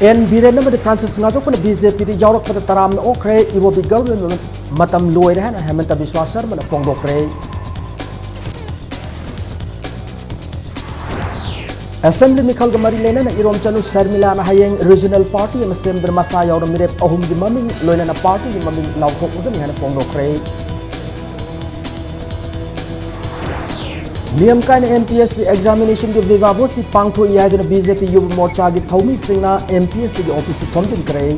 N Biren Francis नाजोकन BJP यावरकपद तराम ओखरे Ibobi government मतम लोइरे है हेमंत बिस्वा शर्मा फोंदोखरे असेंबली मिखल मरी लेना इरोम चनु शर्मिला हयेंग रीजनल पार्टी सेमद्र मसा यावर मिरेप अहुम की ममिंग लोइना पार्टी की ममिंग लाउथोकदन हेन फोंदोखरे नियम कायन MPSC एग्जामिनेशन की विवादों पांथो यादन बीजेपी युवा मोर्चा की थौमी सिंगना MPSC की ऑफिस थोमजिन करे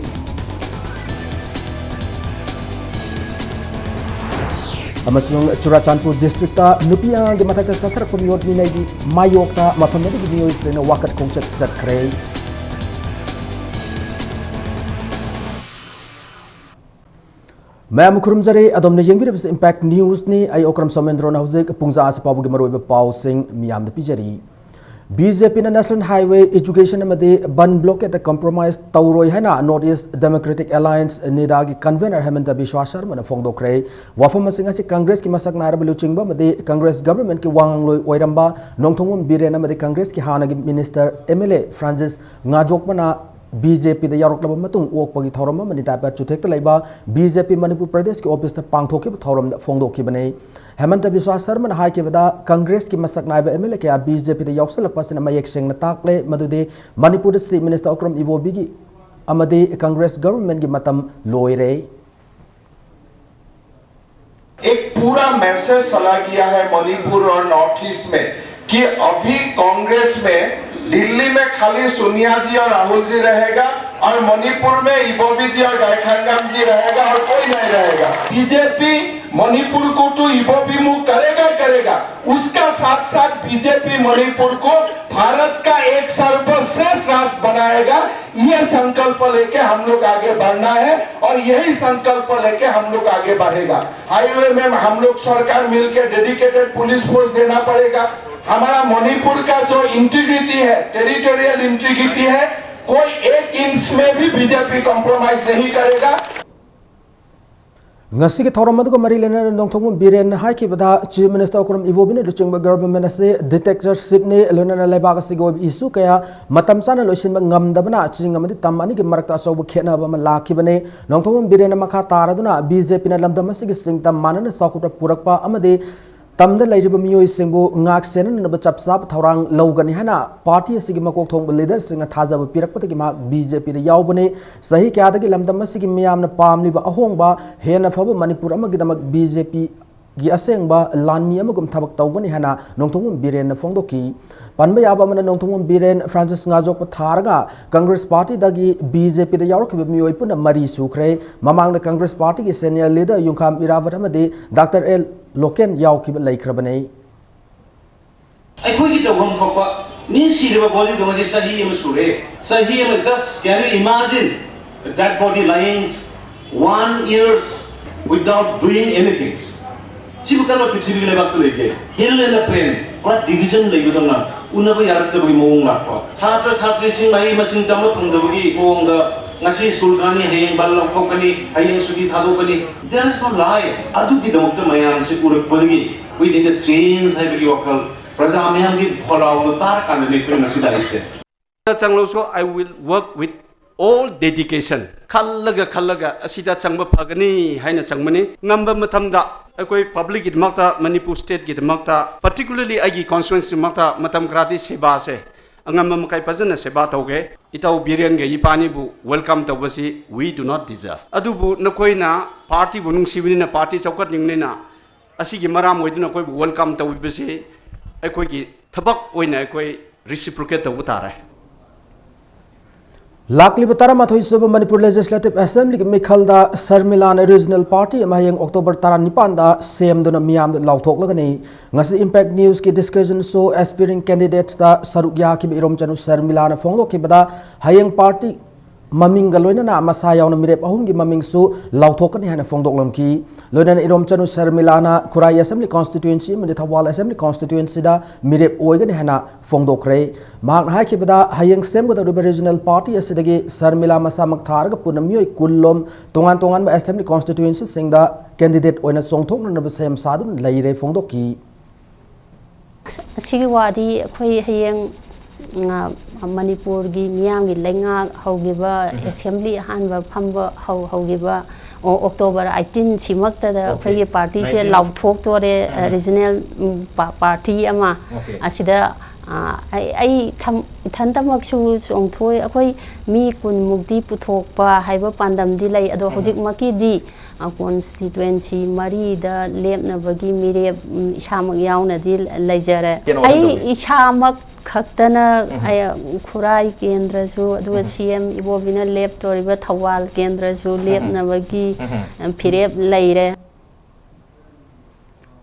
अमसुंग चुराचांदपुर डिस्ट्रिक्ट नुपिया के मथक सथर मियोट मिनगी मायोक्ता मफमदगी मियोई सेना वाकत खोंचत चतखरे मैं मुखरुमजरे अदोमने यंगिरबस इंपैक्ट न्यूज ने आई ओक्रम सोमेंद्रो हौजिक पुंजा आसपाबुगी मरोइब पाउसिंग मियाम पिजरी बीजेपी नेशनल हाईवे एजुकेशन बन ब्लॉकेट कंप्रोमाइज तौरोई है नॉर्थ ईस्ट डेमोक्रेटिक अलायंस निदा की कन्वेनर हेमंत बिस्वा शर्मा फोंदोखरे वाफम कांग्रेस की मसक नायरब लुचिंग कांग्रेस गवर्नमेंट की वांगलोई ओइरंबा नोंथोंगम बीरेन कांग्रेस की हानगी मिनिस्टर MLA फ्रांसिस नाजोकपना बीजेपी ओपगी थौरम चुथेक बीजेपी मणिपुर प्रदेश की ऑफिस पांथों थौरम फोंदोखिबने हेमंत बिस्वा शर्मा कांग्रेस की मसक नायब MLA क्या बीजेपी यौसलपसना मयेक सेंगना ताकले मदुदे मणिपुर चीफ मिनिस्टर ओक्रम इबोबी की कांग्रेस गवर्नमेंट की मतम लोइरे एक पूरा मैसेज चला गया है मणिपुर और नॉर्थ ईस्ट में कि अभी कांग्रेस में दिल्ली में खाली सोनिया जी और राहुल जी रहेगा और मणिपुर में इबोबी जी और गायखांगम जी रहेगा और कोई नहीं रहेगा। बीजेपी मणिपुर को तो इबोबी मुक्त करेगा उसका साथ साथ बीजेपी मणिपुर को भारत का एक सर्वश्रेष्ठ राष्ट्र बनाएगा। यह संकल्प लेके हम लोग आगे बढ़ना है और यही संकल्प लेके हम लोग आगे बढ़ेगा। हाईवे में हम लोग सरकार मिलकर डेडिकेटेड पुलिस फोर्स देना पड़ेगा। हमारा मणिपुर का जो इंटीग्रिटी है, टेरिटोरियल इंटीग्रिटी है, कोई एक इंच में भी बीजेपी कॉम्प्रोमाइज नहीं करेगा। ngasi ke thoram madu ko mari lena nongthong biren hai ki bada chief minister okram ibobi ne ruching government se dictatorship ne lona leba ka sigo issue kaya matam sana loisin ngam dabana ching amadi tamani ke marakta so bu khena ba la ki bane nongthong biren makha taraduna BJP na lamdam se ki singtam manana sakuta purakpa amade तमद लेरिब मियोई सिंगबु ngak Sanon नब चपसाप थौरांग लौगनि हना party सिगी मकोक थोंग leader सिंग थाजब पिरकपतगी मा BJP दे यावबने सही क्यादगी लमदम सिगी मियामन पामलिब अहोंगबा हेन फब Manipur अमगिदमक BJP गी असेंगबा लानमी अमगुम थबक तौबनि हना नोंथोंग villain फोंदोकी पनबा याबा मन नोंथोंग बिरेन फ्रांसिस नाजोक थारगा कांग्रेस पार्टी दगी बीजेपी दे यावरखब मियोई पुन मरी सुखरे ममांग द कांग्रेस पार्टी की सीनियर लीडर युंखाम इरावत अमदे डॉक्टर एल लोकेन यावखिब लैख्रबने अखोई की तवम थोपा मी सिरबा बॉडी दोंगे सही एम सुरे सही am just can you imagine that body lines 1 years without doing anything सिबु कनो पृथ्वी ले बात लेके हिल ले प्लेन और डिवीजन ले गदना उनबो यारतबगी मोंग लाको छात्र छात्री सिंग माई मसिन तम फंगदबगी Kong ngasi school kani hayeng bal lokokani hayeng sugi thadokani there is no lie adu ki damokta mayam se purak podgi we need to change hai bagi wakal praja mayam ki pholaw tar kan ne ko ngasi daise changlo so I will work with all dedication khallaga asida changba phagani haina changmani ngamba mathamda akoi public ki makta Manipur state ki makta particularly agi constituency makta matam grati seba se angam makai pajana seba tauge itau birian ge ipani bu welcome tawasi we do not deserve adubu nakoina party bu nungsibini na party chaukat ningni na asigi maram oiduna koi bu welcome tawibasi akoi gi thabak oina akoi reciprocate tawu tare लाकली तरामाथोई सुब Manipur legislative assembly की मिखलदा Sharmila regional party हयेंग October 19 सेमदुना मियाम लाउथोकलगनी ngasi impact news की डिस्कशन शो एस्पिरिंग कैंडिडेट्स दा सरुक याखिब इरोम चनु शर्मिला ना फोंगदोखिबदा हयेंग पार्टी ममिंग लोइना मसा यावना मिरेप अहुम की ममिंग सु लाउथोकनी हाना फोंगदोकलमकी लोइना इरोम चनु शर्मिला ना खुराई असेंबली कॉन्स्टिट्यूएंसी मदे थवाल असेंबली कॉन्स्टिट्यूएंसी दा मिरेप ओइगनी हाना फोंगदोखरे मांग हाइखिबदा हयेंग सेमगदा रीजनल पार्टी असिदगी शर्मिला मसा मक्थारग पुनमियोय कुल्लोम तोंगान तोंगान असेंबली कॉन्स्टिट्यूएंसी सिंगदा कैंडिडेट ओइना सोंगथोकनब सेम सादुन लैरे फोंगदोकी सिगी वादी खोई हयेंग मणिपुर की मियाम की लेंगा होगिबा असेंबली हानबा फंबा होगिबा अक्टोबर 18 सिमक्तदा अखोगी पार्टी से लाउथोक तोरे रीजनल पार्टी अमा असिदा आई इथनतमक्सु चोंथोय अखोई मी कुन मुक्ति पुथोकपा हाइबा पांदमदी लै अदो हजिक मकीदी कॉन्स्टिट्युएंसी मरी द लेपनबगी मिरे इसामक यावनदी लैजरे आई इसामक खक्तना खुराई केंद्रसु अदुगा सीएम इबोबिना लेप तोरिबा थवाल केंद्रसु लेपनबगी फिरेब लैरे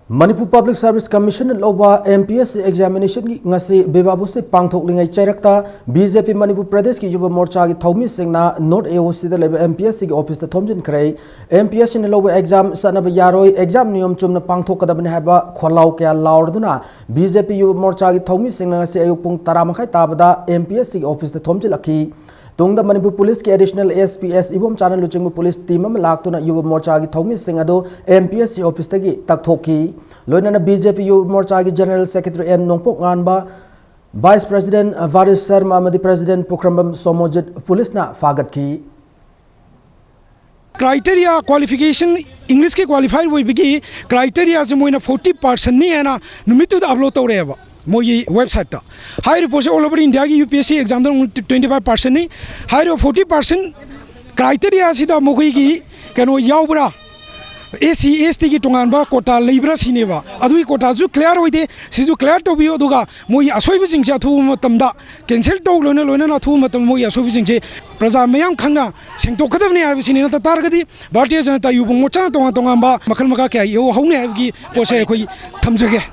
Manipur Public Service Commission loba MPSC examination ki ngasi bebabu se pangthoklingai chairakta BJP Manipur Pradesh ki yuba morcha ki thomi singna North AOC da leba MPSC ki office ta thomjin krai MPSC ne loba exam sanaba yaroi exam niyam chumna pangthokadabne haba kholau kya laurduna BJP yuba morcha ki thomi singna ngasi ayuk pung 10 makhai tabada MPSC ki office ta thomjilakhi Tungda Manipur Police ki additional SPS ibom channel luching police team am laktuna yuba morcha ki thomi sing ado MPSC office ta ki takthoki loinana BJP yuba morcha ki general secretary N Nongpok nganba vice president Varis Sharma amadi president Pokrambam Somojit police na fagat ki criteria qualification English ke qualified we bigi criteria se moina 40% ni ana numitu da upload tawreba मोई website ता high report all over India की UPSC exam 25% नहीं high 40% criteria सिदा मोई की कनो यावबरा AC ST की टोंगानबा Kota Lebra सिनेबा अदुई Kota जु क्लियर होइदे सिजु क्लियर तो बियो दुगा मोई असोइबि जिंगसे अथु मतमदा कैंसिल तो लोने लोने ना थु मतम मोई असोइबि जिंगसे प्रजा मयाम खंगा सेंटोकदबने हाबिसिने ना तारगदी भारतीय जनता युबो मोचा तोंगा तोंगाबा मखल मका क्या यो हौने हाबगी पोसे खोई थमजगे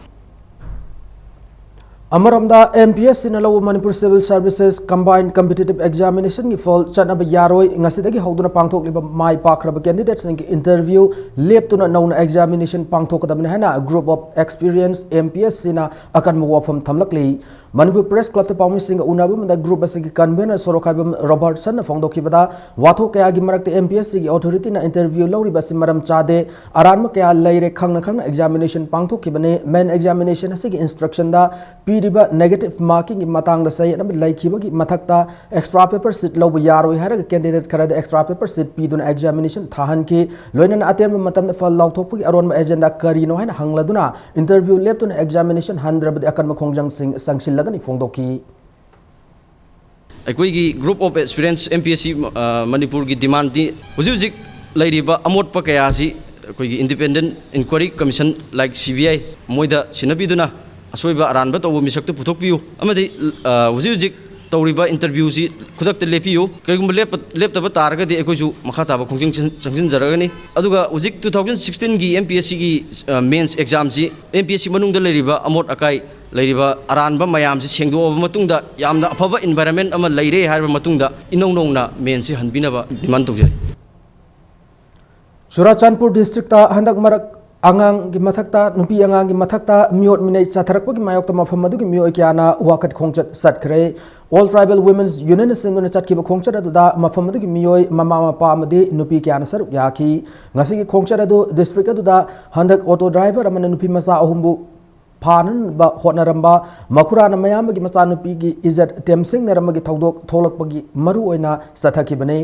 Amaramda MPSC na lawu Manipur Civil Services Combined Competitive Examination ki fall chanaba yaroi ngasidagi hoduna pangthok liba mai pakraba candidates ki interview leptuna nauna examination pangthok kadabne hana a group of experienced MPSC na akan mo wafam thamlakli Manipur Press Club ta pawmi singa unabu manda group asigi convener Sorokhaibam Robertson na phongdoki bada watho kaya gi marakte MPSC ki authority na interview lawri basi maram chade aranma kaya laire khangna examination pangthok ki bane main examination asigi instruction da piriba negative marking ki matang da sai na laikhiba ki mathakta extra paper sheet lobu yaroi hara candidate khara da extra paper sheet piduna examination thahan ki loina na atem matam da fal lawthok ki aron ma agenda kari no haina hangladuna interview leptuna examination 100 badi akan ma khongjang sing sangsil lagani phongdoki अखोई group of experience MPSC Manipur की demand दी हुजिक लेरिबा अमोट पकयासी अखोई independent inquiry commission like CBI मोइदा सिनबीदुना असोइबा अरानबा तौब मिसक्तु पुथोकपियु अमदि हुजिक तौरिबा इंटरव्यू सी खुदक लेपियु करिगुम लेपतब तारगदि अखोइसु मखा ताबा खोंजिंग संजिन जरगनी अदुगा हुजिक 2016 की MPSC की मेंस एग्जाम सी MPSC मनुंग लेरिबा अमोट अकाई लेरिबा अरानबा मयाम से सेंगदोब मतुंगदा यामना अफबा एनवायरनमेंट अमा लेरे हारबा मतुंगदा इनौ नौना मेन से हनबिनबा demand तौजरी Churachandpur district ta handak marak angang gi mathakta nupi angang gi mathakta miot minai satharakpa gi mayok ta mafam madu gi mio kyana wakat khongchat satkre all tribal women's union sinuna chatkiba khongchat adu da mafam madu gi mioi mama mapa amadi nupi kyana saruk yaki ngasi gi khongchat adu district adu da handak auto driver amana nupi masa ahumbu phanan ba hotnaramba makurana mayam gi macha nupi gi izat temsing naramba gi thodok tholakpa gi maru oina sathaki bane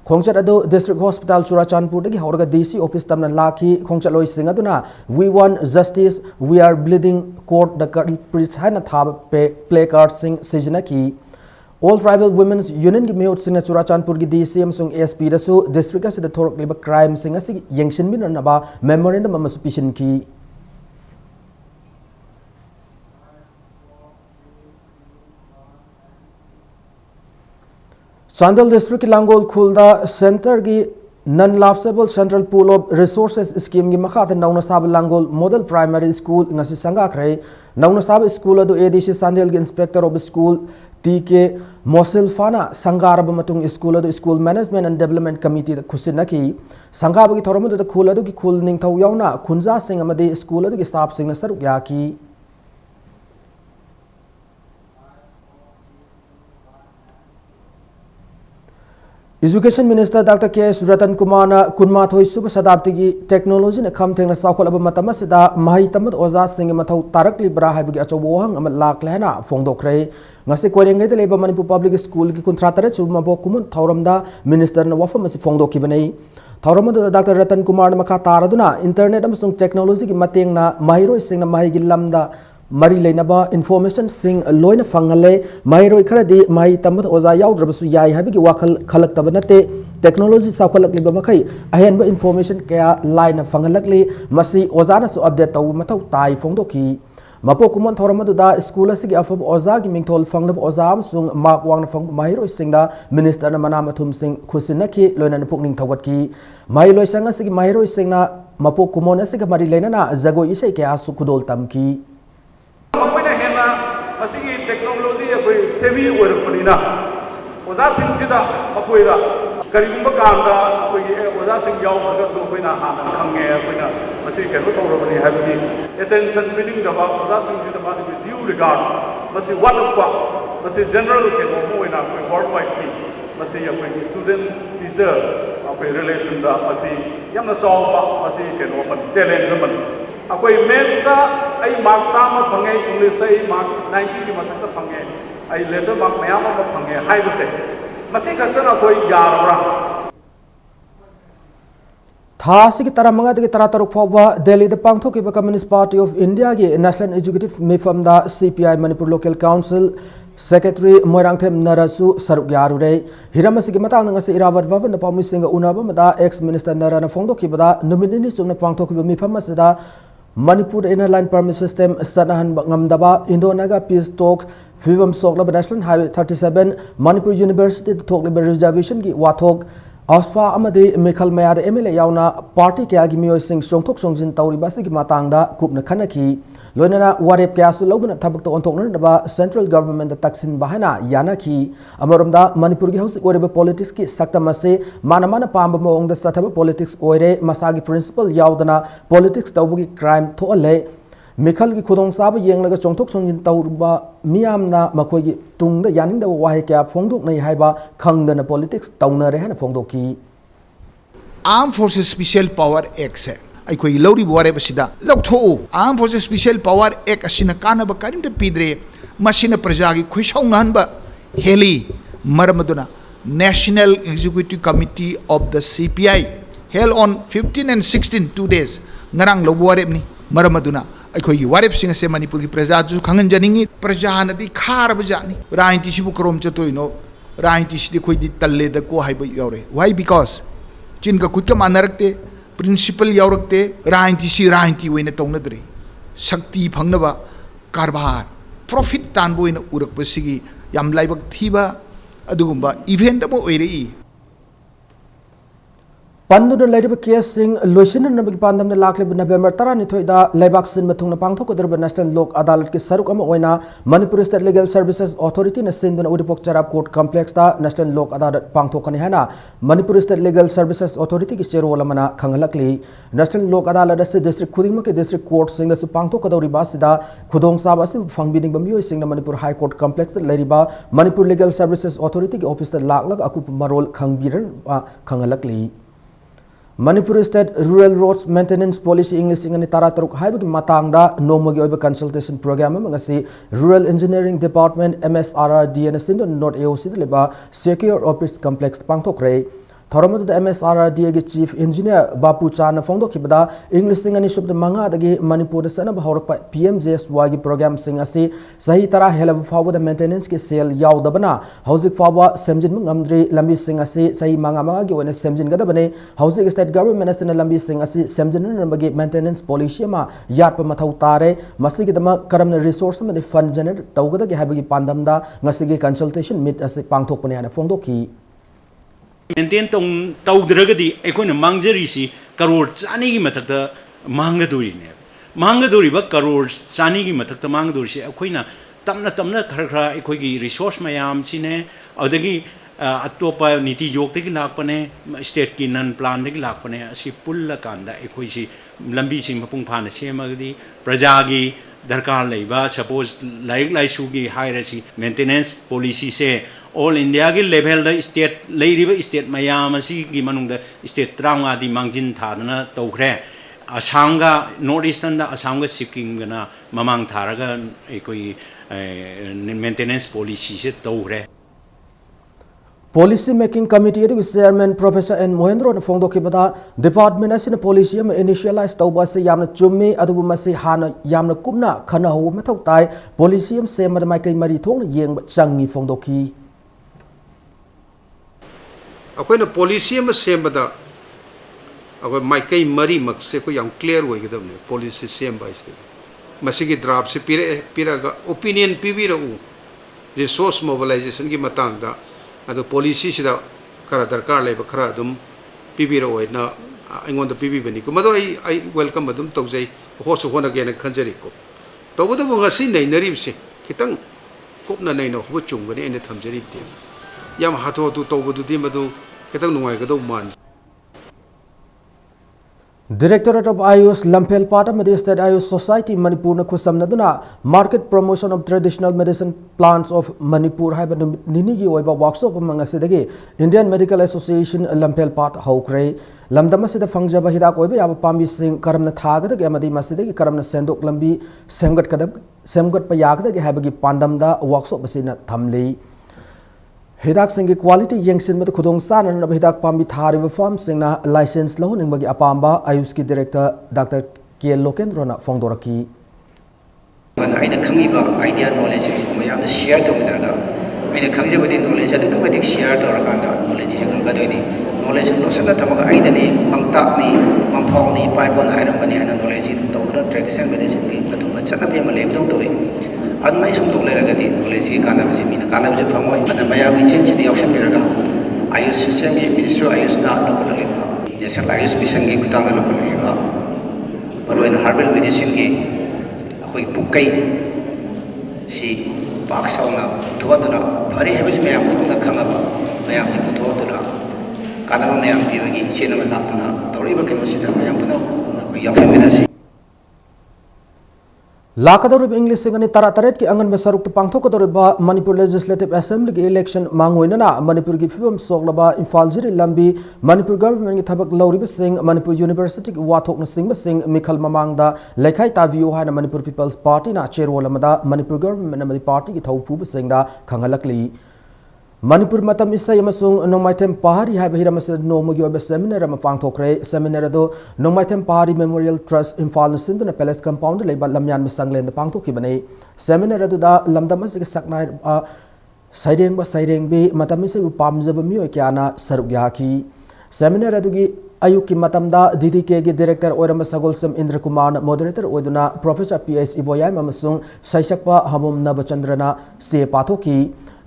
Khongchat ado district hospital Churachandpur dagi hauraga DC office tamna laki khongchat loi singa duna we want justice we are bleeding court the culprits hana thab play card sing sijna ki all tribal women's union gi meot singa Churachandpur gi DC amsung SP da su district asida thorok liba crime singa si yengshin bin na ba memorandum amasu pishin ki Sandal district ki Langol Khulda center ki non-lapsable central pool of resources scheme ki makha nauna sab Langol model primary school ngasi sanga krai nauna sab school adu ADC Sandal ki inspector of school TK Mosil Fana sangar matung school adu school management and development committee khusina ki sanga bagi thoramu da khul adu ki khul ning thau yauna khunja sing amade school adu ki staff sing na saruk ya ki Education Minister Dr. K.S. Ratan Kumar na kunmathoi suba sadapti gi technology na kham thengna saukholaba matam asida mahi tamat oza singi mathau tarakli bra haibigi achobo wahang amat lak lehna fongdokre ngasi korengai de leba Manipur Public School gi kontratare chuma bo kumun thauramda minister na wafam asi fongdoki banei thauramda Dr. Ratan Kumar na makha taraduna internet amasung technology gi mateng na mahiroi sing na mahi gi lamda mari leinaba information sing loina fangale mairoi kharadi mai tamat oza yaudраbasu yai habigi wakhal khalak tabanate technology saukhalak liba makai ahenba information kaya line fangalakli masi ozana su update taw mathau tai fongdoki mapo kumon thoramadu da school asigi afab oza gi mingthol fanglab oza amsung mak wangna fang mairoi singda minister na manam athum sing khusinaki loina pukning thawatki mailoi sanga sigi mairoi singna mapo kumon asigi mari leina jagoi isai kaya su khudol tamki technology अखोई सेवी ओरपनिना ओजा सिंगसिदा मखोइदा करिगुंबा कामदा अखोई ओजा सिंग यावगा सो अखोइना हाना खंगे अखोइना मसी केनो तौरबनी हाबि attention meeting दबा ओजा सिंगसिदा बा ड्यू रिगार्ड मसी वाटपा मसी जनरल केनो मोइना अखोई वर्ल्ड वाइड की मसी अखोई स्टूडेंट टीचर अखोई रिलेशन दा मसी यामना चौबा मसी केनो मन चैलेंज मन अखोई मैथ्स दा I mark Sama fungi English दा आई मार्क 90 की मथक फंगे आई लेटर मार्क मयाम अमा फंगे हाइबसे मसी खतन अखोई यारबरा थासी की तरह मंगा के तरह तरुक फावा दिल्ली द पांगथो की कम्युनिस्ट पार्टी ऑफ इंडिया की नेशनल एजुकेटिव मिफम दा CPI Manipur local council secretary Moirangthem नरसु सरुक यारुरे हिरामसी की मतांग ngasi irawat wawan na pawmi singa unaba mada ex minister narana phongdoki bada numinini chungna pangthoki mifam asida Manipur inner line permit system sanahan ngamdaba Indonaga peace talk Vivam Soklaba National Highway 37 Manipur University Thoklaba reservation ki wathok Auspa amadi Mikhal Mayada MLA yauna party kya gi miyoi sing songthok songjin tawriba si gi matangda kupna khanaki loinana warep kya su loguna thabak to onthokna daba central government da taksin bahana yana ki amoromda Manipur gi hausi oreba politics ki saktama se mana pamba moong da sathaba politics oire masagi principle yaudana politics tawbugi crime thoale Mikhal ki khudong saba yenglaga chongthok songjin tawruba miyamna makhoi gi tungda yaningda wahe kya phongdok nei haiba khangdana politics tawna re hana phongdoki Armed Forces Special Power Act se aikoi lori bore basida loktho Armed Forces Special Power Act asina kanaba karimta pidre masina praja gi khuisong nanba heli maramaduna National Executive Committee of the CPI held on 15 and 16 2 days ngarang lo bore ni maramaduna अखोई वारेप सिंह से मणिपुर की प्रजा जो खंगन जनिंगी प्रजा नदी खार बजानी राजनीति सिबु करोम चतुरिनो राजनीति सिदि खोई तल्ले द को हाइब यावरे व्हाई बिकॉज चिन का खुद का मानरकते प्रिंसिपल यावरकते राजनीति वइने तौनदरे शक्ति फंगनबा कारबार प्रॉफिट तानबो वइने उरकबसिगी याम लाइबक थीबा अदुगुंबा इवेंट अमो ओइरेई Pandu later case sing Lucian and Pandam the Lakle November Taranitoida, Lebaxin Matuna Pangtoko, the National Lok Adalat Kisarukama Oina, Manipur State Legal Services Authority, and Sindhan Udipok Charab Court Complex, National Lok Adalat Pangtokanihana, Manipur State Legal Services Authority, Cherolamana, Kangalakli, National Lok Adalat District Kudimaki District Court, sing the Supangtokadori Basida, Kudong Sabasim, Fangbiding Bamu, sing the Manipur High Court Complex, the Ladiba, Manipur Legal Services Authority, Office the Laklak, Akup Marol Kangbiran, Kangalakli. Manipur State Rural Roads Maintenance Policy English ingani tarataruk haibagi matangda nomogi oiba consultation program ngasi Rural Engineering Department MSRRD and Sindo North AOC leba Secure Office Complex pangthokre Thoramadu the MSRRD gi Chief Engineer Bapu Chan phongdo kibada English ingani shubda manga dagi Manipur sana bahorpa PMJSY gi program sing asi sahi tara helav fawa the maintenance ki sale yaudabana hauzik fawa semjin ngamdri lambi sing asi sahi manga manga gi wena semjin gadabane hauzik state government asina lambi sing asi semjin nambagi maintenance policy ma yat pa mathau tare masigi dama karamna resource ma fund generate tawgada gi habagi pandamda ngasigi consultation meet asi pangthok pane ana phongdo ki maintain taudragadi aikoina mangjari crore chani gi mathakta mangaduri ne mangaduri ba crore chani gi mathakta mangaduri si aikoina tamna khara khara aikoi gi resource mayam chine adagi atopa niti yok te gi lakpane state ki non plan de gi lakpane asi pulla kanda aikoi si lambi sing mapung phana semagadi praja gi darkar leiba suppose laik laisu gi hairasi maintenance policy se all India की level the state लेरिबा state मयाम असी की मनुंग the state त्रांगा दी मांगजिन थादना तौखरे असम का north eastern दा असम का सिक्किम गना ममांग थारगा कोई maintenance policy से तौखरे Policy Making Committee the Chairman Professor N Mohendro na phongdo ki bada department asina policy am initialize tawba se yamna chummi adubu masi hana yamna kumna khana ho mathau tai policy am se mad mai kai mari thong yeng changi phongdo ki अखोइना policy में सेमबदा अब माइकई मरी मक से को याम clear हो गदबने policy same बाइस मसिगी ड्राफ्ट से पिरगा ओपिनियन पिबिरउ रिसोर्स मोबिलाइजेशन की मतंगदा अदो पॉलिसी सिदा खरा दरकार लेब खरा दुम पिबिरउ ना अइंगोंद पिबिबनी को मदो आई वेलकम अदुम तौजै होसु होना गेन खंजरी को तौबदो ngasi नैनरी से खितंग कोपना नैनो हो चुंगने एने थमजरी दे याम हाथो तु तौबदुदी मदु खितंग नुंगाइगदौ मान Directorate of Ayush Lampel Pata State Ayush Society Manipur na kusamnaduna Market Promotion of Traditional Medicine Plants of Manipur haiba ninigi oiba workshop amanga sidagi Indian Medical Association Lampel Pata haukre lamdama sida fangjaba hidak oiba yaba pambi sing karamna thagada ge amadi masidagi karamna sendok lambi semgat pa yagda ge haiba gi pandamda workshop asina thamli हिदाक Singh की quality यंगसिन में खुदों सानन अब हिदाक पामी थारी farm सिंगना licence लो निंग बगी अपाम्बा आयुष की director doctor के लोकेंद्र ना फोंदोरकी आइना खंगीबा idea knowledge मैं याम शेयर तौदरगा आइना खंगजेबदि नॉलेज अदुक मदिक शेयर तौरकांदा नॉलेज हेगन गदोइनी नॉलेज लोसना तमगा आइदनी मंगताकनी मंफावनी पाइबोन आइरमबनी हाना नॉलेज तौदर ट्रेडिशनल मेडिसिन की अदुम चतबे म लेबदों तोइ अदमाई सुंदोक लेरगदि नॉलेज की कानाबसे मीना कानाबजे फमोय अद मयामी सेंसिदि ऑप्शन लेरगा आयुष सिस्टम की मिनिस्टर आयुष ना लोकलिबा नेशनल आयुष मिशन की कुतांगा लोकलिबा मरोइन हार्बल मेडिसिन की कोई पुकई सी पाकसाउना पुथोदना फरे हेबस मैम पुथोना खंगबा मैम जी पुथोदना कानून मैम पीबगी चेनम लातना तौरीबा केमसिदा मैम पुनो याफन मेनासी लाकदौरिब इंग्लिश सिंगनी तरा तरेट की अंगन में सरुक पांथोकदौरिबा मणिपुर लेजिस्लेटिव असेंबली की इलेक्शन मांगोइनना मणिपुर की फिल्म सोगलबा इम्फाल जिरी लंबी मणिपुर गवर्नमेंट की थबक लौरिब सिंह मणिपुर यूनिवर्सिटी की वाथोकन सिंह सिंह मिखल ममांगदा लेखाई तावियो हाना मणिपुर पीपल्स पार्टी ना चेरोल अमदा मणिपुर गवर्नमेंट अमदी पार्टी की थौफुब सिंहदा खंगलकली मणिपुर मतम इसै अमसुंग नोंमाइथेम पहाड़ी हाइब हिरम से नोमगी ओबे सेमिनार अम पांथोखरे सेमिनार अदो नोंमाइथेम पहाड़ी मेमोरियल ट्रस्ट इम्फाल सिंधुना पैलेस कंपाउंड लेबा लमयान में संगलेन पांथोखिबने सेमिनार अदुदा लमदम से सकनाय सैरेंग सैरेंबी मतम इसे पामजब मियो क्याना सरुक याखी सेमिनार अदुगी अयुक की मतमदा DDK की डायरेक्टर ओरम सगोलसम इंद्र कुमार मॉडरेटर ओदुना प्रोफेसर PS इबोयाम अमसुंग सैसकपा हमम नबचंद्रना से पाथोकी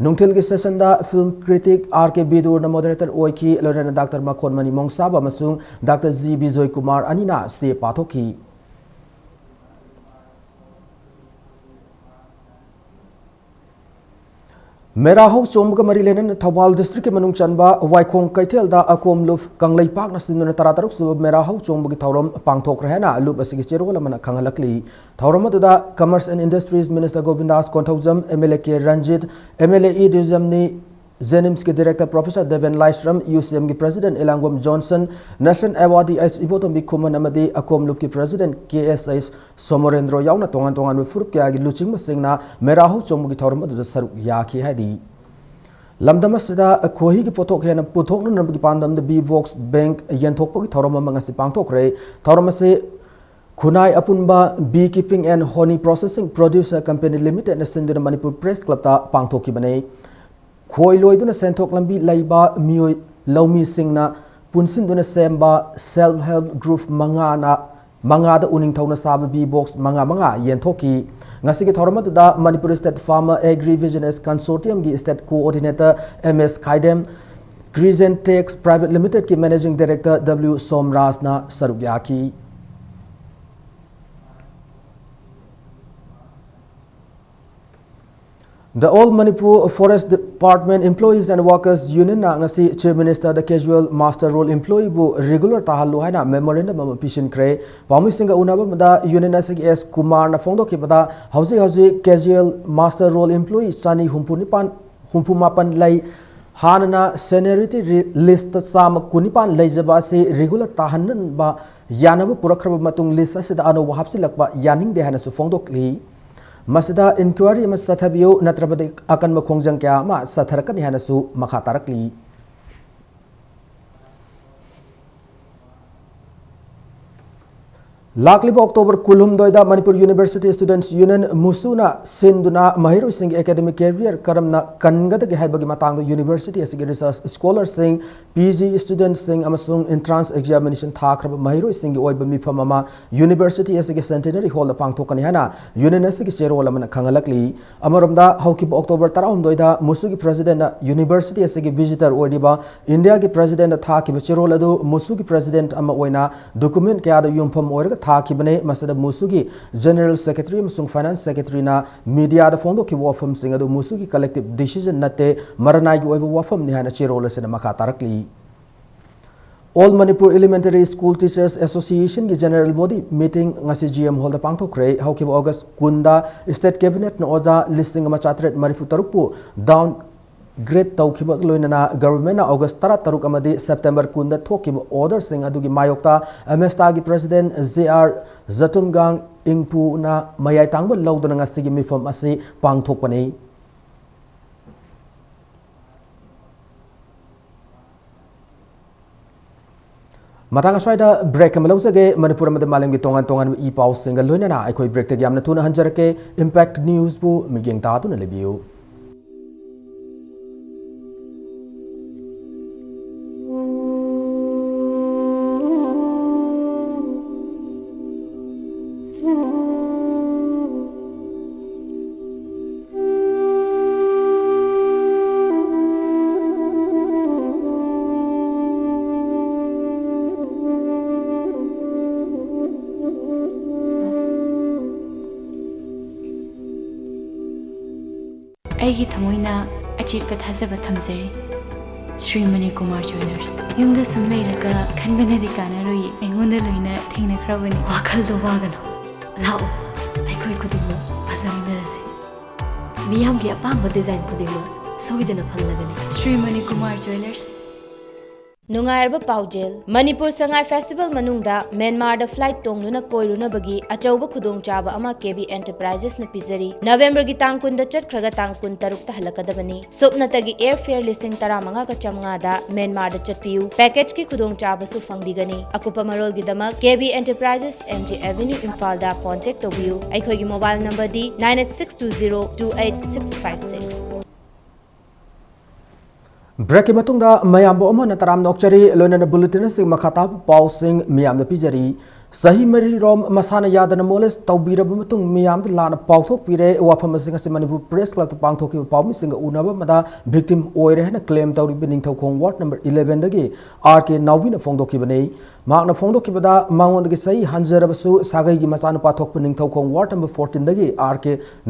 नुंगथिल की सेशन दा film critic RK Bidur moderator ओइकी लोरना डॉक्टर मखोन मनी मोंगसाब अमसुंग डॉक्टर G बिजोय कुमार अनिना से पाथोकी मेरा हौ चोमग मरी लेनन थौबाल डिस्ट्रिक्ट के मनुंग चनबा वाइखोंग कैथेल दा अकोम लुफ कंगलै पाक नसिन तरा तरुक सुब मेरा हौ चोमग थौरम पांगथोक रहना लुप असि चेरोल मन खंगलकली थौरम अदुदा commerce and industries minister Govindas Konthoujam MLA के रंजित MLA E डिविजननी जेनिम्स के director professor Deven Laishram UCM की president Elangbam Johnson national awardee H Ibotombi बिखुमन अमदी अकोम लुप की प्रेसिडेंट KSH सोमोरेंद्रो यावना तोंगान तोंगान में फुरुप क्या की लुचिंग सिंगना मेरा हौ चोमगी थौरम अदुदा सरुक याखी हैदी लमदम सिदा खोही की पोथोक हेन पुथोक नंबर की पांदम द B-Vox बैंक यंथोक की थौरम मंगसी पांगथोकरे थौरम से खुनाई अपुनबा bee keeping and honey processing producer company limited सिंधुना मणिपुर प्रेस क्लब ता पांगथोकी बने खोई लोइदुना सेंथोक लंबी लाइबा मियोय लौमी सिंगना पुनसिंदुना सेम्बा सेल्फ हेल्प ग्रुप मंगादा उनिंग थौना साब B-Vox मंगा येंथोकी ngasi ki thorma da Manipur State Farmer Agri Business Consortium की स्टेट कोऑर्डिनेटर MS खाइडेम ग्रीजेंटेक्स प्राइवेट लिमिटेड की मैनेजिंग डायरेक्टर W सोमराज ना सरुक याकी The All Manipur Forest Department Employees and Workers Union na ngasi Chief Minister the Casual Master Role Employee bu regular tahalu haina memorandum am pishin kre pamu singa unaba mada union asig S Kumar na phongdo ki bada hausi Casual Master Role Employee sani humpunipan humpu mapan lay hanana seniority list sama kunipan lejaba se regular tahanan ba yanaba purakraba matung list asida ano wahapsilakba yaning de hana su fongdokli masida inquiry ma sathabiyo natrabade akan makhongjang kya ma satharakan hana su makhatarakli Lakliba October kulhum doida Manipur University Students Union musuna sinduna mahiro sing academic career karamna kangada ge haibagi matang university asigi research scholars sing PG students sing amasung entrance examination thakrab mahiro sing ge oiba mifam ama university asigi centenary hall pangthokani hana union asigi chero lamana khangalakli amaromda haukiba October 13 doida musugi president university asigi visitor oidiba India ge president thakiba chero ladu musugi president ama oina document kya da yumpham oirga Thakibane Masada Musugi General Secretary Musung Finance Secretary na media da fondo ki wafam singadu Musugi collective decision nate maranai gi oiba wafam ni hana chirola sena makatarakli All Manipur Elementary School Teachers Association ki general body meeting ngasi GM hall da pangthokre haukiba August kunda state cabinet na oja listing ma chatret marifu tarukpu down Great Taukiba Loinana government August Tara Taruk Amadi September Kunda Tokiba order sing adugi Mayokta Amestagi President ZR Zatumgang Ingpu na Mayai Tangba Laudana Sigi Mifam Asi Pangthokpani Matang aswaida break amalawsage Manipur amada malam gi tongan I pau single loinana aikoi break te yamna tuna hanjarake Impact News bu migeng ta tu na lebiu ꯑꯩꯒꯤ ꯊꯃꯣꯏꯅ ꯑꯆꯦꯠꯄ ꯊꯥꯖꯕ ꯊꯝꯖꯔꯤ ಶ್ರೀ ꯃꯅꯤꯀꯨꯃꯥꯔ ꯖ꯭ꯋꯦꯂꯔꯁ ꯌꯨꯝꯗ ꯁꯨꯝ ꯂꯩꯔꯒ ꯈꯟꯕꯅꯗꯤ ꯀꯥꯟꯅꯔꯣꯏ ꯑꯩꯉꯣꯟꯗ ꯂꯣꯏꯅ ꯊꯦꯡꯅꯈ꯭ꯔꯕꯅꯤ ꯋꯥꯈꯜꯗꯣ ꯋꯥꯒꯅꯨ ꯂꯥꯛꯑꯣ ꯑꯩꯈꯣꯏ ꯈꯨꯗꯤꯡꯃꯛ ꯐꯖꯃꯤꯟꯅꯔꯁꯤ ꯃꯤꯌꯥꯝꯒꯤ ꯑꯄꯥꯝꯕ ꯗꯤꯖꯥꯏꯟ ꯈꯨꯗꯤꯡꯃꯛ ꯁꯣꯏꯗꯅ ꯐꯪꯂꯒꯅꯤ Shri Manikumar ꯖ꯭ꯋꯦꯂꯔꯁ Nungairba Paujel Manipur Sangai Festival Manungda Myanmar da flight tongluna koirunabagi achauba khudongchaba ama KB Enterprises na pizari November gi tang kun da chatkhraga tang kun taruk ta halakadabani sopnatagi airfare listing taramanga ka chamnga da Myanmar da chatpiu package ki khudongchaba su fangbigani akupa marol gi damak KB Enterprises MG Avenue Imphal da contact tobiu aikhoi gi mobile number di 9862028656 Break matungda mayam bo amana taram nokchari loinana bulletin sing makhata pau sing miyam na pijari sahi mari rom masana yadana moles tawbira matung miyam da lana pauthok pire wafam sing ase Manipur Press Club pangthok ki pawmi sing unaba mada victim oire hena claim tawri bining thokong ward number 11 dagi RK Nawina fongdok ki bane magna fongdok ki bada mangon dagi sahi hanjarabasu sagai gi masana pathok bining thokong ward number 14 dagi RK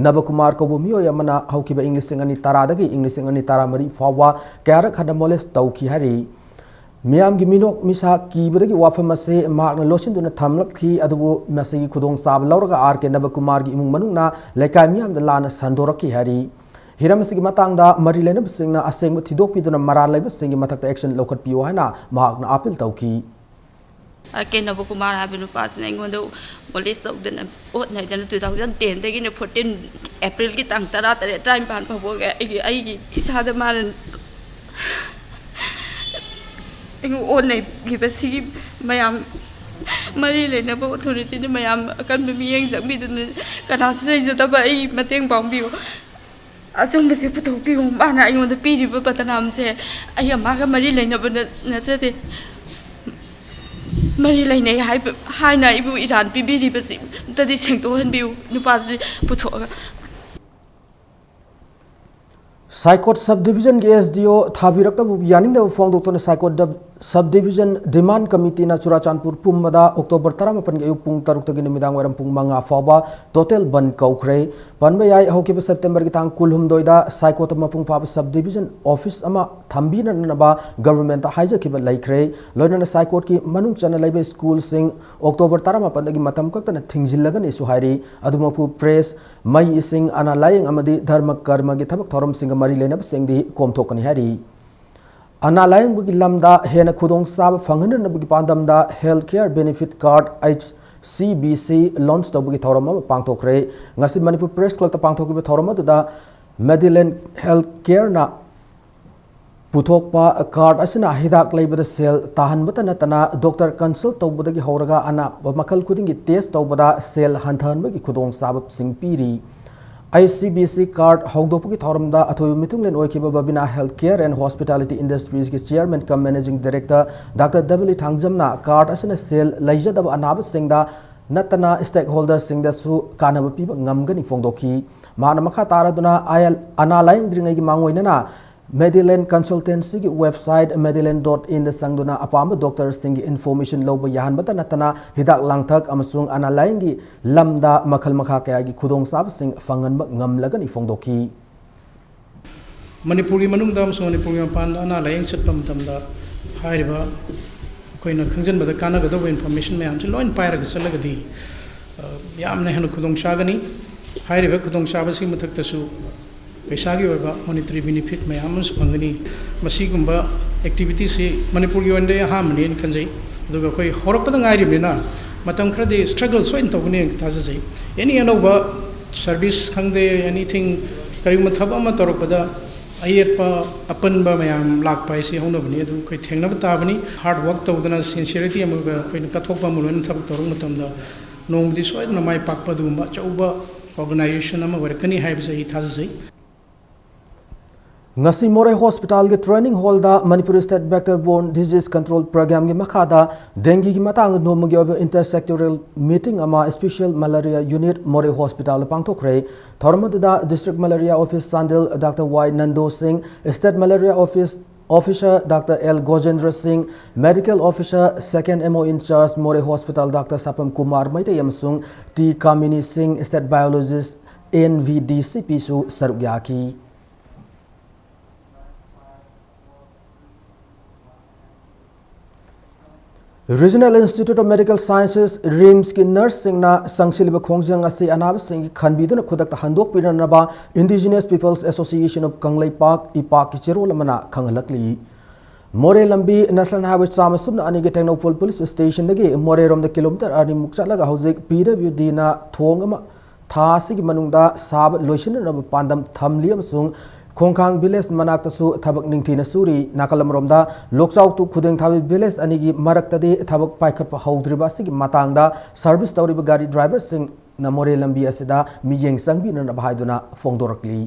Navakumar ko bumiyo yamana haukiba English sing ani tara dagi English sing ani tara mari fawa karak hada moles tawki hari Miam gi minok misa ki badagi wafam ase magna losin duna thamlak ki adubu masagi khudong sab lauraga RK Navakumar gi imung manungna lekai miam da lana sandoraki hari hiram sigi matang da mari lena singna aseng thidok pi duna maral leba singi matak action lokat piwa hana magna apil tawki RK Navakumar habinu pasna ingondo police of the ot na 2010 dagi ne 14 April gi tang tara tare time pan phaboga ai gi isada maran on gibasi mayam mari lenaba authority ni mayam akan miyeng jangbi kanasu leijadaba ai mateng pangbiu asumbe se putopi mana ai on the piri batanam se ai amaga mari lenaba na chate mari leinai hai na ibu iran pibiri basi tadi sengto hanbiu nupasi puthoga Psychot subdivision ke SDO thabirakta bu yaning da fong doktor ne Psychot subdivision demand committee na Churachandpur pumada October 18 ge pung taruk tagi nimidang waram pung manga faba total ban kaukre panba yai hokiba September gi tang kulhum doida Psychot ma pung paba subdivision office ama thambina naba government haija kiba laikre loina Psychot ki manung chana laiba school sing October 18 dagi matam kakta na thingjillaga ne su hairi aduma pu press mai sing ana laying amadi dharma karma gi thabak thorom sing mari lena sengdi komthokani hari ana laing bugi lamda hena khudong sab phanghan na bugi pandam da healthcare benefit card HCBC launch to bugi thorama pangthokre ngasi Manipur Press Club ta pangthoki be thorama da Medillion Healthcare na पुथोकपा card असना हिदाक लेबद cell ताहनबत नतना doctor consult तौबदगी हौरगा अना मखल खुदिंगी टेस्ट तौबदा सेल हंथानबगी खुदोंग साबब सिंग पीरी ICBC कार्ड हौदोपगी थौरमदा अथोय मिथुंगलेन ओइखिबा बबिना health care and hospitality industries के chairman cum managing director doctor W थांगजमना कार्ड असना सेल लैजदब अनाब सिंगदा नतना स्टेक होल्डर सिंगदसु कानब पीब ngamgani फोंदोखी मान मखा तारदुना आयल अना लाइंग द्रिंगई मांगोइनना Medillion Consultancy की वेबसाइट medillion.in द संगदुना अपाम डॉक्टर सिंह इन्फॉर्मेशन लौब याहनबत नतना हिदाक लांगथक अमसुंग अनालाइंगी लमदा मखल मखा कयागी खुदोंग साब सिंह फंगनब ngamlagani फोंदोखी मणिपुरी मनुंगदा अमसुंग मणिपुरी मपान अनालाइंग चटपम तमदा हाइरिबा कोइना खंजनबद कानागदब इन्फॉर्मेशन मैम से लोइन पायरग चलगदी यामने हन खुदोंग चागनी हाइरिबा खुदोंग चाबसी मथक्तसु पैसा की मॉनिटरी बेनिफिट मैम फंगनी एक्टिविटी से मनपुर की वनदे अहमने खनजई अखोई हौरपदा खरदे स्ट्रगल सोइन तौगने थाजई एनी अनौब सर्विस खंदे एनीथिंग करीम थब तौरपद अयेप अपनब मैम लाप हौनबनी थेंब ताबनी हार्ड वर्क तौदना सिंसियरिटी कथोप लोन थब तौर नोंदी सोदना माई पाप अचौब ऑर्गेनाइजेशन होरकनी है थाजई ngasi Moray Hospital के ट्रेनिंग हॉल दा Manipuri State Vector-borne Disease Control Program के मखादा डेंगी की मतंग नोमगी ओब इंटरसेक्टोरल मीटिंग अमा special malaria unit Moray Hospital पांगथोखरे थोरमदुदा डिस्ट्रिक्ट मलेरिया ऑफिस सांदिल doctor Y Nando Singh state malaria officer doctor L Gojendra Singh medical officer second MO incharge Moray Hospital doctor Sapam Kumar Meitei यमसुंग T Kamini Singh state biologist NVDCP सु सरुग्याकी Regional Institute of Medical Sciences RIMS की nurse सिंगना संगसिलिब खोंजंग असी अनाब सिंग खनबीदुन खुदक हंदोक पिरनबा Indigenous Peoples Association of Kangleipak इपाक की चिरोल मना खंगलकली मोरे लंबी नेशनल हाईवे चाम सुबना अनि के टेक्नोपोल पुलिस स्टेशन दगी मोरे रोम द किलोमीटर अनि मुक्चलगा हौजिक PWD ना थोंग अमा थासी की मनुंगदा साब लोइशन नब पांदम थमली अमसुंग खोंखांग विलेज मनाक्तसु थबक निंगथीना सूरी नाकलमरोमदा लोकचाउतु खुदेंग थाबी विलेज अनिगी मरक्तदे थबक पाइखप हौद्रिबा सिगी मातांगदा सर्विस तौरिबा गाड़ी ड्राइवर सिंग न मोरे लंबी असिदा मियेंग संगबिनना भाइदुना फोंदोरकली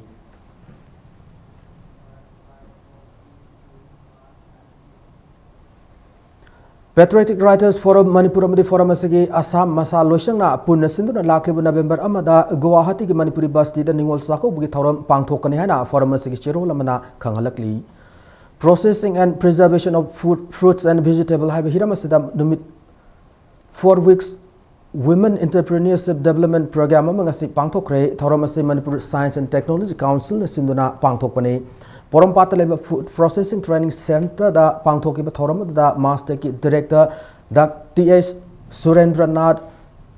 Patriotic Writers Forum Manipur Amadi Forum asigi Assam Masa Loisangna Punna Sinduna Laklibu November Amada Guwahati ki Manipuri Basti da Ningol Sako bugi Thorum Pangthokani hana Forum asigi Chirol Amana Khangalakli Processing and Preservation of Fruits and Vegetable Have Hiramasida Numit 4 weeks Women Entrepreneurship Development Program amangasi Pangthokre Thorum asigi Manipur Science and Technology Council na Sinduna Pangthokpani Porom Pataleva Food Processing Training Center da Pangthoki Thorum da Master ki Director da TS Surendranath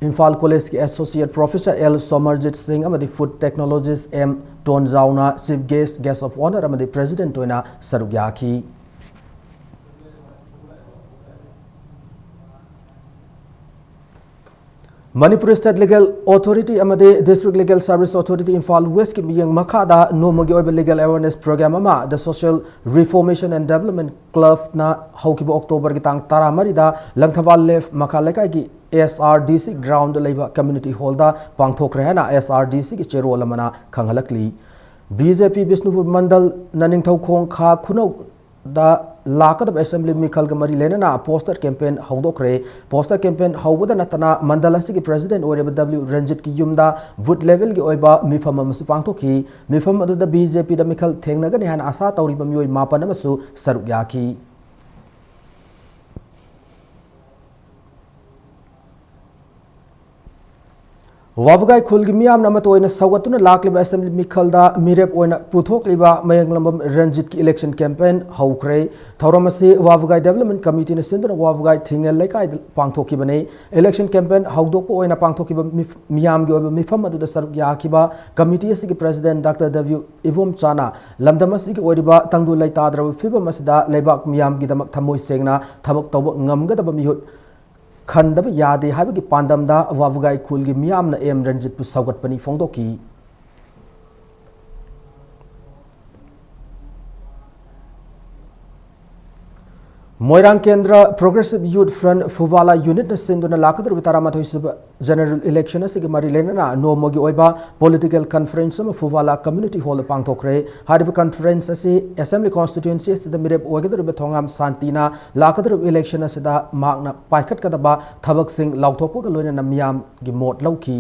Imphal College ki Associate Professor L Somerjit Singh amadi Food Technologist M Tonzauna Chief Guest of Honor amadi President Toina Sarugyaki Manipur State Legal Authority amade District Legal Service Authority Imphal West ki miyang makhada nomogi oiba legal awareness program ama the Social Reformation and Development Club na haukiba October ki tang taramari da Langthawal Left makhaleka ki SRDC ground leiba community hall da pangthokre hana SRDC ki cherol amana khanghalakli BJP Bishnupur Mandal naningthau khong kha khunau da lakadab assembly mikal gamari lenana poster campaign hawdokre poster campaign hawbada natana mandalasi ki president or W Ranjit ki yumda vote level ki oiba mifam amasu pangthoki mifam da BJP da mikal thengnaga ni han asa tawri bamyoi mapan amasu sarugyaki Wavugai khulgi miyam na matoina sawatuna lakliba assembly mikhalda mirep oina puthokliba mayanglambam Ranjit ki election campaign haukre thauramasi Wavugai development committee na sinduna Wavugai thingel lekai pangthoki bane election campaign haudokpo oina pangthoki miyam gi oba mifam adu da saruk yakiba committee asigi president Dr. W Ivom Chana lamdamasi gi oiba tangdu lai tadra fiba masida leibak miyam gi damak thamoi sengna thabak tawba ngamgadaba mihut खंडब यादे हाइबगी पांडमदा वावगाई खुलगी मियामना M Ranjit पु सौगतपनी फोंदोकी मोइरांग केंद्र progressive youth front फुबाला unit न सिंदुना लाखदर बितारामाथोइ सुब general election असिगी मरि लेना नोमोगी ओइबा political conference म फुबाला community hall पांगथोखरे Harib conference असि assembly constituency असिदा मिरेप ओगदर बेथोंगाम शांतिना लाखदर election असिदा मागना पाइखत कदबा थबक सिंग लाउथोपग लोइना मियाम गी मोट लौखी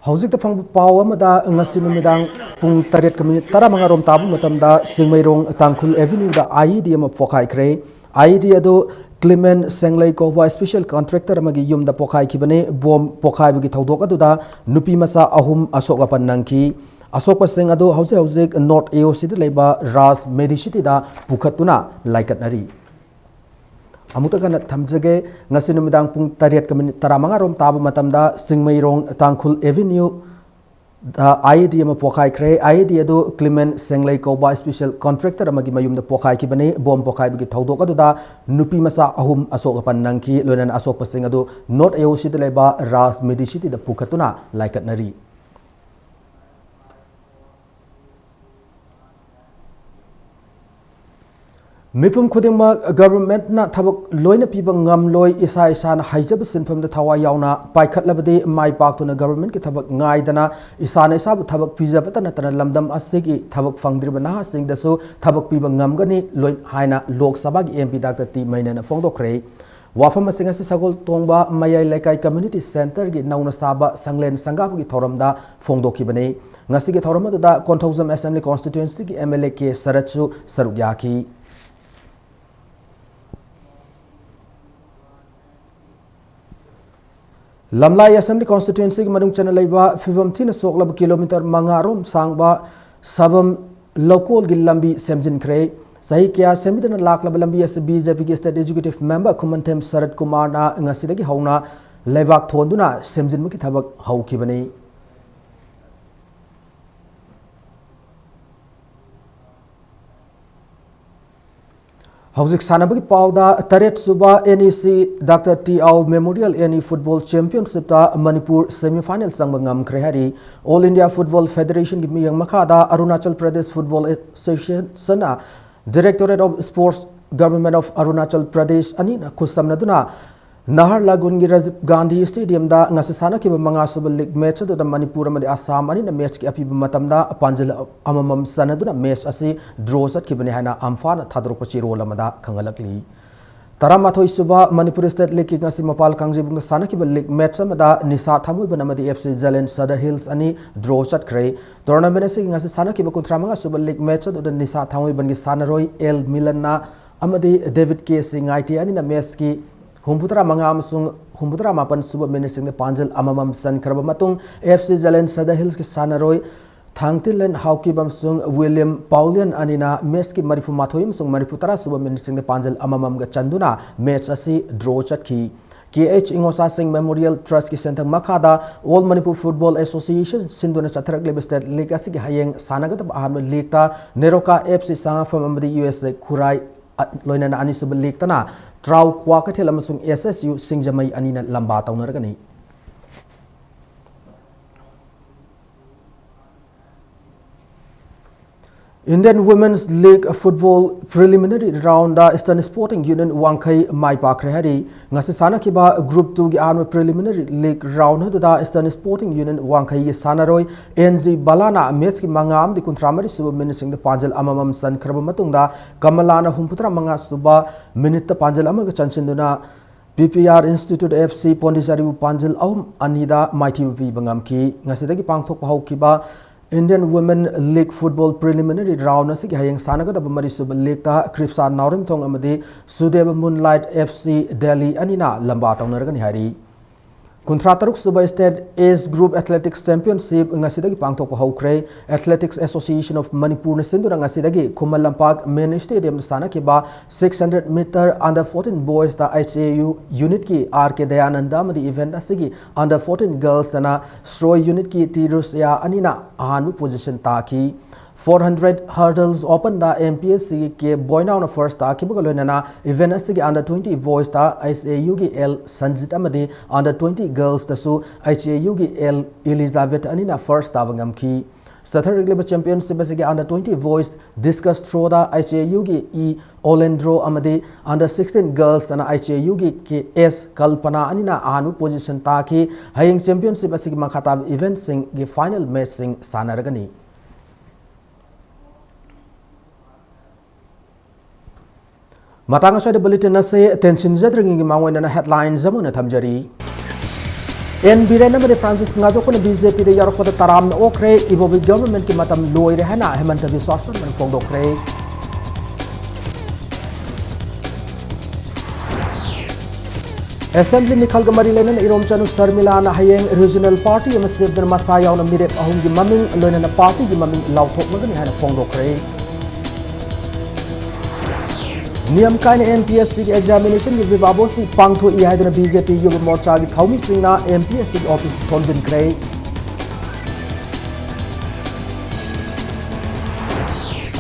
हौजिक फंग पाव अमदा ngasi numidang pung 8:15 tabu matamda singmairong tangkhul avenue da IED am pokai kre IED ado Clement Senglei ko wa special contractor amagi yum da pokai kibane bom pokai bagi thodok adu da nupi masa ahum asok apan nangki asok paseng ado hauzik north AOC de leba ras medicity da pukhatuna laikat nari amutagana thamjage ngasi numidang pung 8:15 tabu matamda singmairong tangkhul avenue da IED am pokai kre IED ado Clement Senglei ko ba special contractor amagi mayum da pokai ki bane bom pokai bagi thodok adu da nupi masa ahum asok apan nangki loinan asok paseng ado north AOC de leba ras medicity da pukhatuna laikat nari Mipum khudima government na thabak loina piba ngam loi isa isa na haijab sinpham da thawa yauna paikhat labade mai pak tuna government ki thabak ngai dana isa na isa thabak pija patana tana lamdam asigi thabak fangdriba na sing da so thabak piba ngam gani loi haina lok sabha gi MP Dr. T Maina na fongdokre wafam singa si sagol tongba mayai lekai community center gi nauna saba sanglen sangap gi thoramda fongdoki bane ngasi gi thoramda da Konthauzam assembly constituency gi MLA ke Sarachu Sarugyaki Lamlai Assembly constituency ki madung chana leiba fibam thina soklab kilometer mangarom sangba sabam local gi lambi semjin kre sahi kya semidana laklab lambi as BJP ki state executive member Kumantem Sarat Kumar na ngasidagi hauna leibak thonduna semjin mu ki thabak hauki bani Hauzik sanabagi pauda taret suba NEC Dr. T. Au Memorial NE Football Championship ta Manipur semi-final sangbangam krehari All India Football Federation gi miyang makada Arunachal Pradesh Football Association na Directorate of Sports Government of Arunachal Pradesh ani na kusamnaduna Nahar Lagun gi Rajiv Gandhi Stadium da ngasasana ki manga subal league match do da Manipur amadi Assam ani na match ki api matamda panjal amamam sanaduna match asi draw sat ki bani hana amfana thadrok pachi role amada khangalakli Taramathoi suba Manipur State League ki ngasi mapal kangjibung sana ki league match amada Nisa Thamui banamadi FC Zalen Sadar Hills ani draw sat kre tournament asi ngasi sana ki kuntramanga subal league match do da Nisa Thamui bangi sanaroi El Milan na amadi David K Singh IT ani na match ki Humputra manga amasung humputra mapan suba minising de panjal amamam san karaba matung FC Zalen Sadar Hills ki sanaroi thangtilen hauki bamsung William Paulian anina match ki marifu mathoim sung mariputara suba minising de panjal amamam ga chanduna match asi draw chatki KH Ingosa Singh Memorial Trust ki center makada All Manipur Football Association sinduna chatharak lebe state league asi ki hayeng sanagat aham league ta Neroka FC sanga from amadi USA Khurai loina na ani suba league tana Trau kwa kathel amasung SSU Singjamai anina lamba taunaragani Indian Women's League Football Preliminary Round Eastern Sporting Union Wangkai Mai Pakre Hari ngasi sana kiba Group 2 gi arm Preliminary League Round da Eastern Sporting Union Wangkai sanaroi NZ Balana match ki mangam di kuntramari suba minising de panjal amamam san kharba matungda Kamalana humputra manga suba minute panjal amaga chansinduna PPR Institute FC Pondisari panjal ahum anida mighty bi bangam ki ngasi dagi pangthok pahau kiba Indian Women League Football Preliminary Round asigi hayeng sanagadaba marisub league ta Kripsa Naurim thong amadi Sudeva Moonlight FC Delhi anina lamba tawnaragani hari Kuntra taruk suba State Ace Group Athletics Championship ngasidagi pangthokpa hokre Athletics Association of Manipur na sindura ngasidagi Kumal Lampak Main Stadium sana kiba 600 meter under 14 boys ta HAU unit ki RK Dayananda madi event asigi under 14 girls tana Stroy unit ki Tirusya anina ahanu position ta ki 400 hurdles open da MPSC ke boy now na first ta ki bugalona event asigi under 20 boys ta HAU gi L Sanjit amadi under 20 girls tasu HAU gi L Elizabeth anina first ta bangam ki Sathar Global Championship asigi under 20 boys discus throw da HAU gi E Olendro amadi under 16 girls tana HAU gi ke S Kalpana anina ahanu position ta ki hayeng championship asigi makhata event sing gi final match sing sanaragani Matang sa bulletin na se attention jadringi mangway na headlines zamo na thamjari. NBR na Francis Ngajo ko na BJP de yarok pada taram na okre ibobi government ki matam loy rehana Hemanta Biswas man pong dokre. Assembly ni khalgamari lena na irom chanu Sarmila na hayeng regional party ama save na masayaw na mirep ahong gi maming lena na party gi maming lawthok magani hana pong dokre. Niyam kain MPSC examination ki vibabo si pangtho I haidana BJP yuba morcha ki thawmi singna MPSC office thonbin kray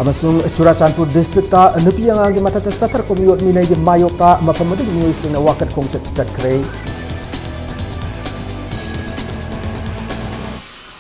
amasung Churachandpur district ta nupi anga ki matata satar komiyot minay ki mayok ta mapamadi ki singna wakat kongchat kray